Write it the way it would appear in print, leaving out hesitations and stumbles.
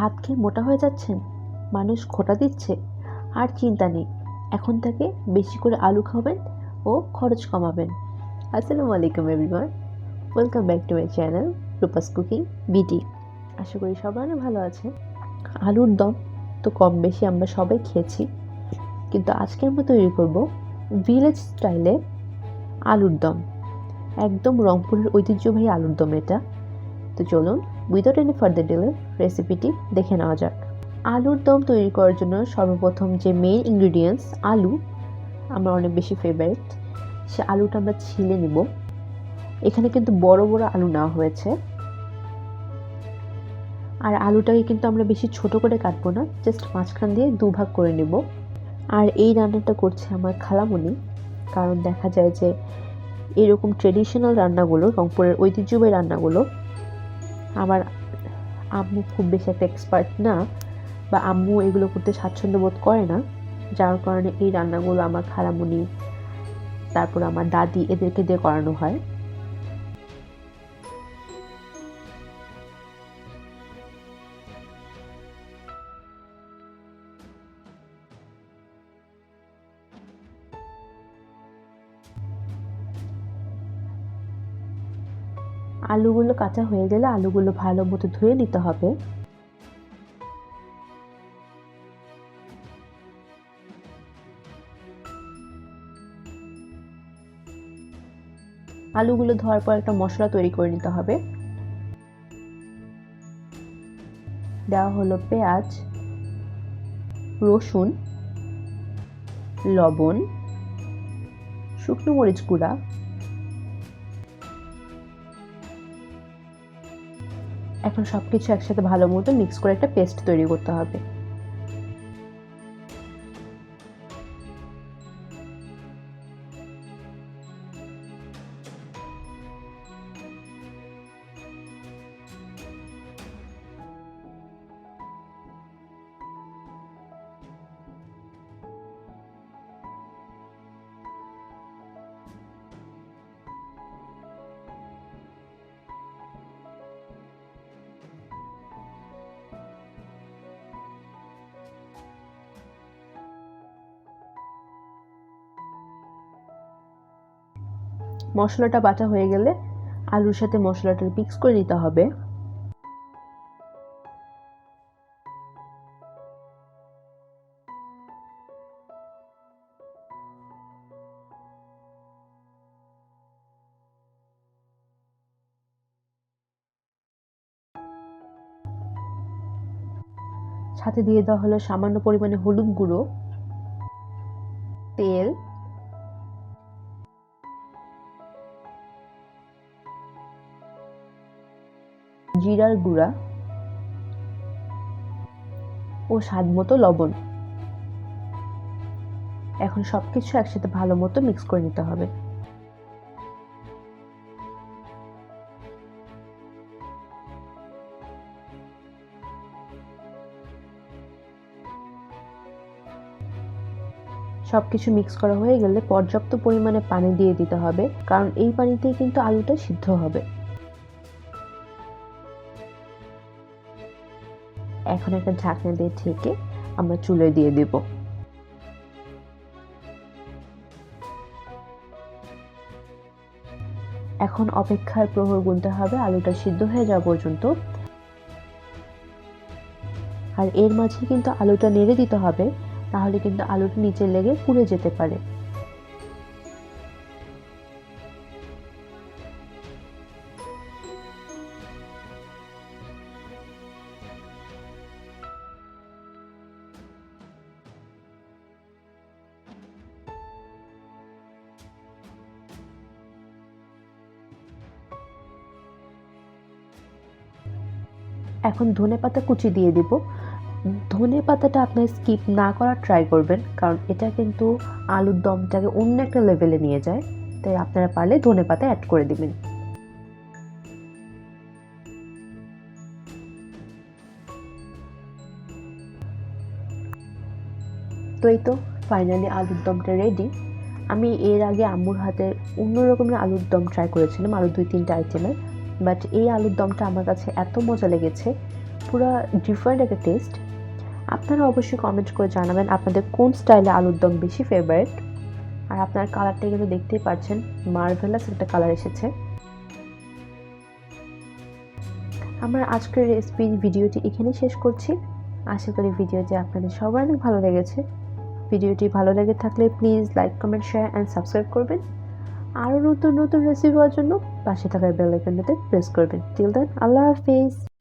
ভাত খেয়ে মোটা হয়ে যাচ্ছেন, মানুষ খোঁটা দিচ্ছে, আর চিন্তা নেই, এখন থেকে বেশি করে আলু খাবেন ও খরচ কমাবেন। আসসালামু আলাইকুম everyone, welcome back to my channel Rupa's cooking BD. আশা করি সবাই ভালো আছে। আলুর দম তো কম বেশি আমরা সবাই খেয়েছি, কিন্তু আজকে আমরা তৈরি করব ভিলেজ স্টাইলে আলুর দম। একদম রংপুরের ঐতিহ্যবাহী আলুর দম এটা। তো চলুন উইদাউট এনি ফার্দার ডিলে রেসিপিটি দেখে নেওয়া যাক। আলুর দম তৈরি করার জন্য সর্বপ্রথম যে মেইন ইনগ্রিডিয়েন্টস আলু, আমার অনেক বেশি ফেভারিট, সে আলুটা আমরা ছিলে নিব। এখানে কিন্তু বড় বড় আলু নেওয়া হয়েছে, আর আলুটাকে কিন্তু আমরা বেশি ছোট করে কাটবো না, জাস্ট মাঝখান দিয়ে দুভাগ করে নেব। আর এই রান্নাটা করছে আমার খালামণি, কারণ দেখা যায় যে এরকম ট্রেডিশনাল রান্নাগুলো, রংপুরের ঐতিহ্যবাহী রান্নাগুলো আমার আম্মু খুব বেশি একটা এক্সপার্ট না, বা আম্মু এগুলো করতে স্বাচ্ছন্দ্য বোধ করে না, যার কারণে এই রান্নাগুলো আমার খালামণি, তারপর আমার দাদি, এদেরকে দিয়ে করানো হয়। আলুগুলো কাঁচা হয়ে গেলে আলুগুলো ভালো মতো ধুয়ে নিতে হবে। আলুগুলো ধোয়ার পর একটা মশলা তৈরি করে নিতে হবে। দেওয়া হলো পেঁয়াজ, রসুন, লবণ, শুকনো মরিচ গুঁড়া, এখন সবকিছু একসাথে ভালো মতো মিক্স করে একটা পেস্ট তৈরি করতে হবে। মশলাটা বাটা হয়ে গেলে আলুর সাথে মশলাটা মিক্স করে নিতে হবে। সাথে দিয়ে দেওয়া হলো সামান্য পরিমাণে হলুদ গুঁড়ো, তেল, জিরার গুঁড়া ও স্বাদ মতো লবণ। এখন সবকিছু একসাথে ভালো মতো মিক্স করে নিতে হবে। সবকিছু মিক্স করা হয়ে গেলে পর্যাপ্ত পরিমাণে পানি দিয়ে দিতে হবে, কারণ এই পানিতেই কিন্তু আলুটা সিদ্ধ হবে। এখন একটা ঢাকনা দিয়ে ঢেকে আমরা চুলায় দিয়ে দেব। এখন অপেক্ষার প্রহর গুনতে হবে আলুটা সিদ্ধ হয়ে যাওয়া পর্যন্ত। আর এর মাঝে কিন্তু আলুটা নেড়ে দিতে হবে, তাহলে কিন্তু আলুটা নিচে লেগে পুড়ে যেতে পারে। এখন ধনেপাতা কুচি দিয়ে দিব। ধনেপাতাটা আপনার স্কিপ না করার ট্রাই করবেন, কারণ এটা কিন্তু আলুর দমটাকে অন্য একটা লেভেলে নিয়ে যায়, তাই আপনারা পারলে ধনেপাতা অ্যাড করে দিবেন। তো এই তো ফাইনালি আলুর দমটা রেডি। আমি এর আগে আম্মুর হাতের অন্য রকমের আলুর দম ট্রাই করেছিলাম, আরও 2-3টা আইটেমের, বাট এই আলুর দমটা আমার কাছে এত মজা লেগেছে, পুরো ডিফারেন্ট একটা টেস্ট। আপনারা অবশ্যই কমেন্ট করে জানাবেন আপনাদের কোন স্টাইলে আলুর দম বেশি ফেভারিট। আর আপনার কালারটা কিন্তু দেখতেই পাচ্ছেন, মার্ভেলাস একটা কালার এসেছে। আমার আজকের রেসিপি ভিডিওটি এখানেই শেষ করছি। আশা করি ভিডিওটি আপনাদের সবার অনেক ভালো লেগেছে। ভিডিওটি ভালো লেগে থাকলে please like, comment, share and subscribe করবেন। আরও নতুন নতুন রেসিপি পাওয়ার জন্য পাশে থাকা বেল আইকনটাতে প্রেস করবেন। টিল দেন, আল্লাহ হাফিজ।